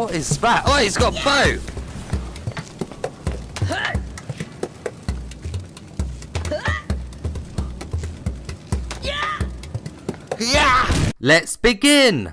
What is that? Oh, he's got a bow! Yeah! Let's begin!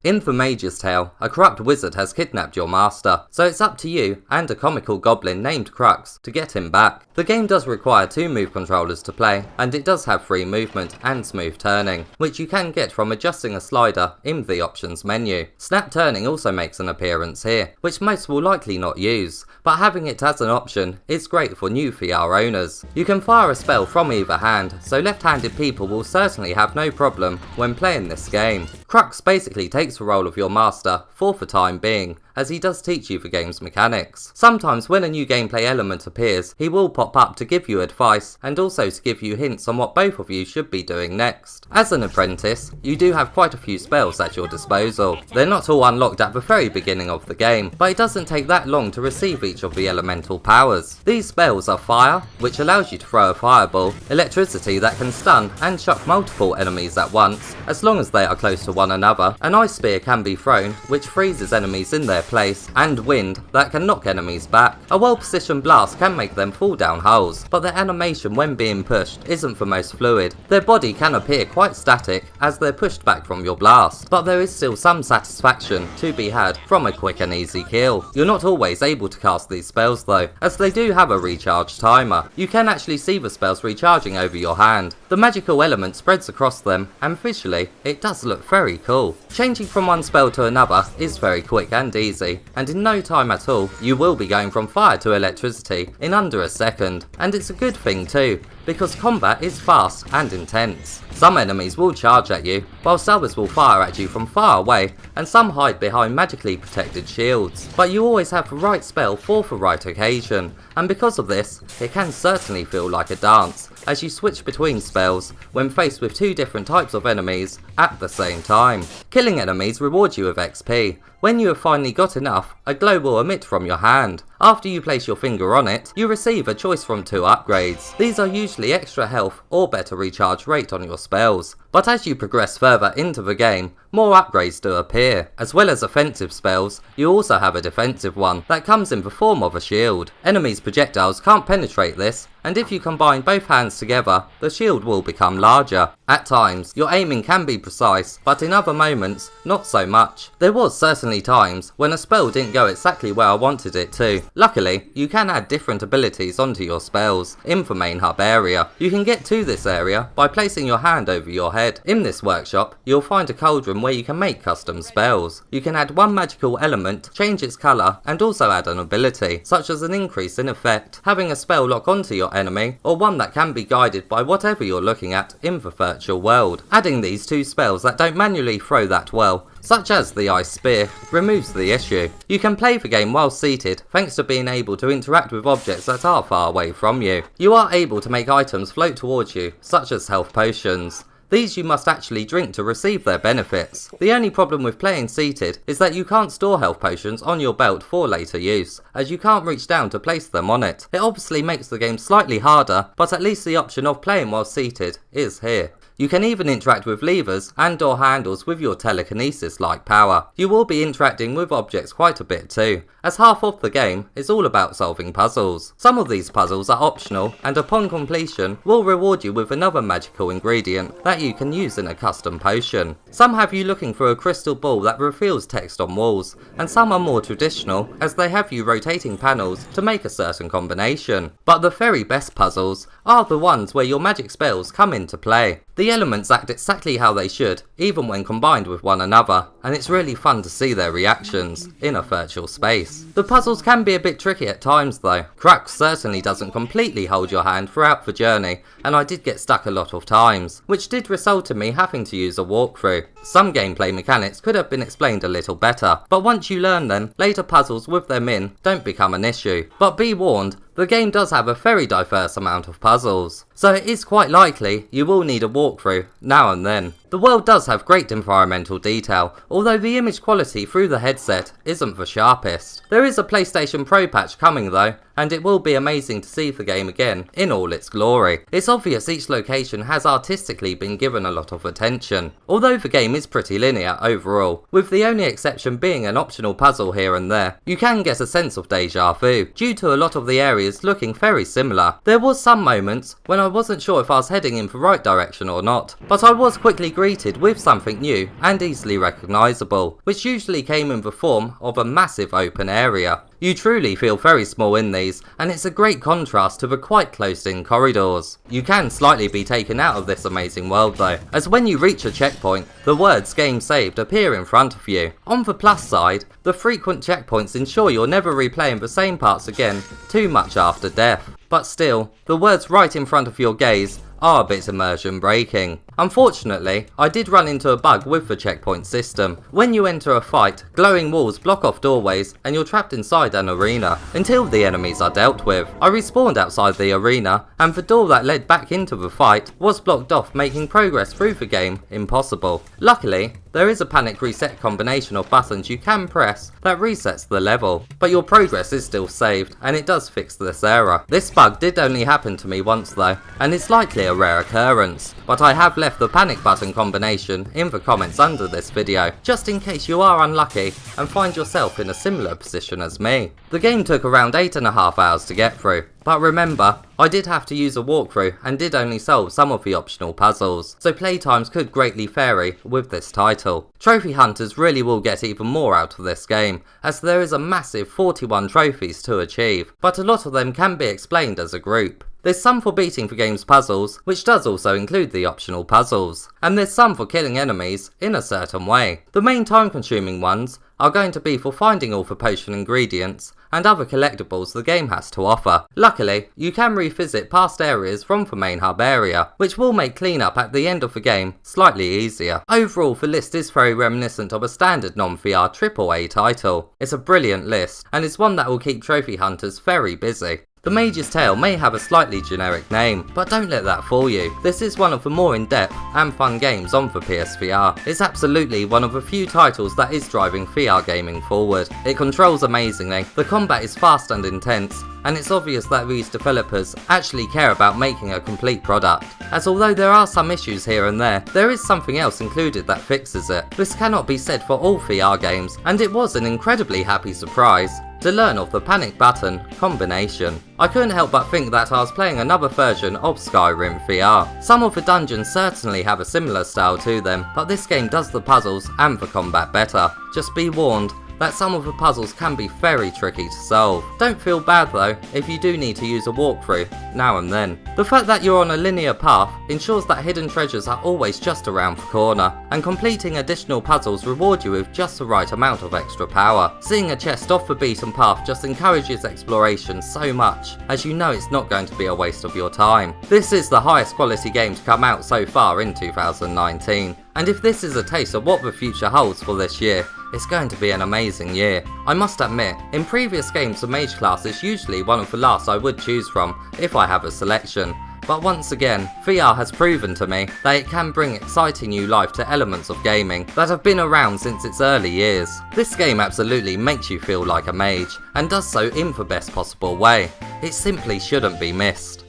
In The Mage's Tale, a corrupt wizard has kidnapped your master, so it's up to you and a comical goblin named Crux to get him back. The game does require 2 move controllers to play, and it does have free movement and smooth turning, which you can get from adjusting a slider in the options menu. Snap turning also makes an appearance here, which most will likely not use, but having it as an option is great for new VR owners. You can fire a spell from either hand, so left-handed people will certainly have no problem when playing this game. Crux basically takes the role of your master for the time being, as he does teach you the game's mechanics. Sometimes when a new gameplay element appears, he will pop up to give you advice and also to give you hints on what both of you should be doing next. As an apprentice, you do have quite a few spells at your disposal. They're not all unlocked at the very beginning of the game, but it doesn't take that long to receive each of the elemental powers. These spells are fire, which allows you to throw a fireball, electricity that can stun and shock multiple enemies at once, as long as they are close to one another. An ice spear can be thrown, which freezes enemies in their place, and wind that can knock enemies back. A well-positioned blast can make them fall down holes, but their animation when being pushed isn't the most fluid. Their body can appear quite static as they're pushed back from your blast, but there is still some satisfaction to be had from a quick and easy kill. You're not always able to cast these spells though, as they do have a recharge timer. You can actually see the spells recharging over your hand. The magical element spreads across them, and visually it does look very cool. Changing from one spell to another is very quick and easy, and in no time at all you will be going from fire to electricity in under a second. And it's a good thing too, because combat is fast and intense. Some enemies will charge at you, whilst others will fire at you from far away, and some hide behind magically protected shields. But you always have the right spell for the right occasion, and because of this, it can certainly feel like a dance, as you switch between spells when faced with 2 different types of enemies at the same time. Killing enemies rewards you with XP. When you have finally got enough, a glow will emit from your hand. After you place your finger on it, you receive a choice from 2 upgrades. These are usually extra health or better recharge rate on your spells, but as you progress further into the game, more upgrades do appear. As well as offensive spells, you also have a defensive one that comes in the form of a shield. Enemies' projectiles can't penetrate this, and if you combine both hands together, the shield will become larger. At times, your aiming can be precise, but in other moments, not so much. There was certainly times when a spell didn't go exactly where I wanted it to. Luckily, you can add different abilities onto your spells in the main hub area. You can get to this area by placing your hand over your head. In this workshop, you'll find a cauldron where you can make custom spells. You can add one magical element, change its colour, and also add an ability, such as an increase in effect, having a spell lock onto your enemy, or one that can be guided by whatever you're looking at in the virtual world. Adding these 2 spells that don't manually throw that well, such as the Ice Spear, removes the issue. You can play the game while seated, thanks to being able to interact with objects that are far away from you. You are able to make items float towards you, such as health potions. These you must actually drink to receive their benefits. The only problem with playing seated is that you can't store health potions on your belt for later use, as you can't reach down to place them on it. It obviously makes the game slightly harder, but at least the option of playing while seated is here. You can even interact with levers and door handles with your telekinesis-like power. You will be interacting with objects quite a bit too, as half of the game is all about solving puzzles. Some of these puzzles are optional, and upon completion will reward you with another magical ingredient that you can use in a custom potion. Some have you looking for a crystal ball that reveals text on walls, and some are more traditional, as they have you rotating panels to make a certain combination. But the very best puzzles are the ones where your magic spells come into play. The elements act exactly how they should, even when combined with one another, and it's really fun to see their reactions in a virtual space. The puzzles can be a bit tricky at times though. Crux certainly doesn't completely hold your hand throughout the journey, and I did get stuck a lot of times, which did result in me having to use a walkthrough. Some gameplay mechanics could have been explained a little better, but once you learn them, later puzzles with them in don't become an issue. But be warned, the game does have a very diverse amount of puzzles, so it is quite likely you will need a walkthrough now and then. The world does have great environmental detail, although the image quality through the headset isn't the sharpest. There is a PlayStation Pro patch coming though, and it will be amazing to see the game again in all its glory. It's obvious each location has artistically been given a lot of attention, although the game is pretty linear overall, with the only exception being an optional puzzle here and there. You can get a sense of deja vu, due to a lot of the areas looking very similar. There was some moments when I wasn't sure if I was heading in the right direction or not, but I was quickly greeted with something new and easily recognisable, which usually came in the form of a massive open area. You truly feel very small in these, and it's a great contrast to the quite closed-in corridors. You can slightly be taken out of this amazing world though, as when you reach a checkpoint, the words "game saved" appear in front of you. On the plus side, the frequent checkpoints ensure you're never replaying the same parts again too much after death. But still, the words right in front of your gaze are a bit immersion breaking. Unfortunately, I did run into a bug with the checkpoint system. When you enter a fight, glowing walls block off doorways and you're trapped inside an arena until the enemies are dealt with. I respawned outside the arena and the door that led back into the fight was blocked off, making progress through the game impossible. Luckily, there is a panic reset combination of buttons you can press that resets the level, but your progress is still saved and it does fix this error. This bug did only happen to me once though, and it's likely a rare occurrence, but I have left the panic button combination in the comments under this video, just in case you are unlucky and find yourself in a similar position as me. The game took around 8.5 hours to get through, but remember, I did have to use a walkthrough and did only solve some of the optional puzzles, so playtimes could greatly vary with this title. Trophy hunters really will get even more out of this game, as there is a massive 41 trophies to achieve, but a lot of them can be explained as a group. There's some for beating the game's puzzles, which does also include the optional puzzles, and there's some for killing enemies in a certain way. The main time-consuming ones are going to be for finding all the potion ingredients and other collectibles the game has to offer. Luckily, you can revisit past areas from the main hub area, which will make cleanup at the end of the game slightly easier. Overall, the list is very reminiscent of a standard non-VR AAA title. It's a brilliant list, and it's one that will keep trophy hunters very busy. The Mage's Tale may have a slightly generic name, but don't let that fool you. This is one of the more in-depth and fun games on the PSVR. It's absolutely one of the few titles that is driving VR gaming forward. It controls amazingly, the combat is fast and intense, and it's obvious that these developers actually care about making a complete product, as although there are some issues here and there is something else included that fixes it. This cannot be said for all VR games, and it was an incredibly happy surprise to learn of the panic button combination. I couldn't help but think that I was playing another version of Skyrim VR. Some of the dungeons certainly have a similar style to them, but this game does the puzzles and the combat better. Just be warned that some of the puzzles can be very tricky to solve. Don't feel bad though if you do need to use a walkthrough now and then. The fact that you're on a linear path ensures that hidden treasures are always just around the corner, and completing additional puzzles reward you with just the right amount of extra power. Seeing a chest off the beaten path just encourages exploration so much, as you know it's not going to be a waste of your time. This is the highest quality game to come out so far in 2019, and if this is a taste of what the future holds for this year, it's going to be an amazing year. I must admit, in previous games the mage class is usually one of the last I would choose from if I have a selection, but once again, VR has proven to me that it can bring exciting new life to elements of gaming that have been around since its early years. This game absolutely makes you feel like a mage, and does so in the best possible way. It simply shouldn't be missed.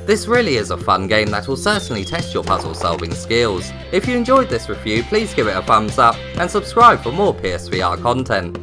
This really is a fun game that will certainly test your puzzle solving skills. If you enjoyed this review, please give it a thumbs up and subscribe for more PSVR content.